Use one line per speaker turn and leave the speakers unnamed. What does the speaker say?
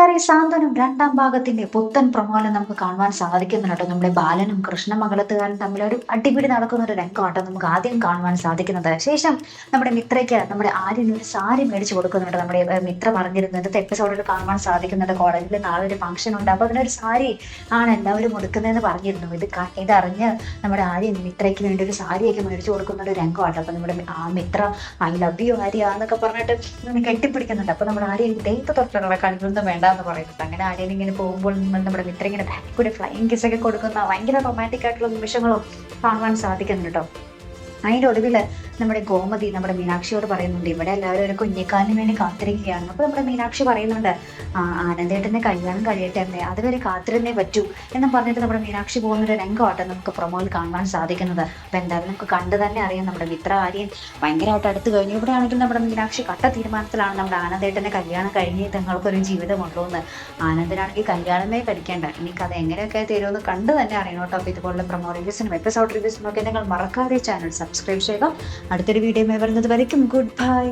കൂട്ടുകാരെ സാന്ത്വനം രണ്ടാം ഭാഗത്തിന്റെ പുത്തൻ പ്രൊമോയിൽ നമുക്ക് കാണുവാൻ സാധിക്കുന്നുണ്ട്. നമ്മുടെ ബാലനും കൃഷ്ണമംഗലത്തുകാരനും തമ്മിൽ ഒരു അടിപിടി നടക്കുന്ന ഒരു രംഗമാട്ടോ നമുക്ക് ആദ്യം കാണുവാൻ സാധിക്കുന്നത്. ശേഷം നമ്മുടെ മിത്രയ്ക്ക് നമ്മുടെ ആര്യൻ ഒരു സാരി മേടിച്ചു കൊടുക്കുന്നുണ്ട്. നമ്മുടെ മിത്ര പറഞ്ഞിരുന്നു ഇന്നത്തെ എപ്പിസോഡിൽ കാണുവാൻ സാധിക്കുന്നുണ്ട്. കോളേജിൽ നാളെ ഒരു ഫംഗ്ഷൻ ഉണ്ട്, അപ്പൊ അതിനൊരു സാരി ആണ് എല്ലാവരും കൊടുക്കുന്നതെന്ന് പറഞ്ഞിരുന്നു. ഇതറിഞ്ഞ് നമ്മുടെ ആര്യൻ മിത്രയ്ക്ക് വേണ്ടി ഒരു സാരിയൊക്കെ മേടിച്ചു കൊടുക്കുന്ന ഒരു രംഗമാട്ടോ. അപ്പൊ നമ്മുടെ ആ Mithra I love you Arya എന്നൊക്കെ പറഞ്ഞിട്ട് കെട്ടിപ്പിടിക്കുന്നുണ്ട്. അപ്പൊ നമ്മുടെ ആര്യൻ ദൈവത്തെ തൊട്ടുള്ള കളികളൊന്നും വേണ്ട എന്ന് പറയുന്നുണ്ട്. അങ്ങനെ ആര്യൻ ഇങ്ങനെ പോകുമ്പോൾ നമ്മുടെ മിത്ര ഇങ്ങനെ ബാക്കിൽ കൂടെ ഫ്ലൈങ് കിസ് ഒക്കെ കൊടുക്കുന്ന ഭയങ്കര റൊമാൻറ്റിക് ആയിട്ടുള്ള നിമിഷങ്ങളും കാണുവാൻ സാധിക്കുന്നുണ്ട് കേട്ടോ. അതിൻ്റെ ഒടുവിൽ നമ്മുടെ ഗോമതി നമ്മുടെ മീനാക്ഷിയോട് പറയുന്നുണ്ട് ഇവിടെ എല്ലാവരും ഒരു കുഞ്ഞിക്കാലിന് വേണ്ടി കാത്തിരിക്കുകയാണ്. അപ്പോൾ നമ്മുടെ മീനാക്ഷി പറയുന്നുണ്ട് ആനന്ദേട്ടൻ്റെ കല്യാണം കഴിയട്ടെ അമ്മേ, അതുവരെ കാത്തിരുന്നേ പറ്റൂ എന്നും പറഞ്ഞിട്ട് നമ്മുടെ മീനാക്ഷി പോകുന്നൊരു രംഗമായിട്ട് നമുക്ക് പ്രൊമോയിൽ കാണുവാൻ സാധിക്കുന്നത്. അപ്പോൾ എന്തായാലും നമുക്ക് കണ്ടു തന്നെ അറിയാം നമ്മുടെ മിത്ര ആര്യൻ ഭയങ്കരമായിട്ട് അടുത്ത് കഴിഞ്ഞു. ഇവിടെ ആണെങ്കിൽ നമ്മുടെ മീനാക്ഷി കട്ട തീരുമാനത്തിലാണ് നമ്മുടെ ആനന്ദേട്ടൻ്റെ കല്യാണം കഴിഞ്ഞ് തങ്ങൾക്കൊരു ജീവിതമുള്ളൂ എന്ന്. ആനന്ദനാണെങ്കിൽ കല്യാണമേ കഴിക്കേണ്ട, എനിക്കത് എങ്ങനെയൊക്കെ തരുമെന്ന് കണ്ടു തന്നെ അറിയണം കേട്ടോ. അപ്പോൾ ഇതുപോലുള്ള പ്രൊമോ റിവ്യൂസിനും എപ്പിസോഡ് റിവ്യൂസിനും ഒക്കെ നിങ്ങൾ മറക്കാതെ ചാനൽ സബ്സ്ക്രൈബ് ചെയ്യുക. അടുത്തൊരു വീഡിയോ വരുന്നത് വരയ്ക്കും ഗുഡ് ബൈ.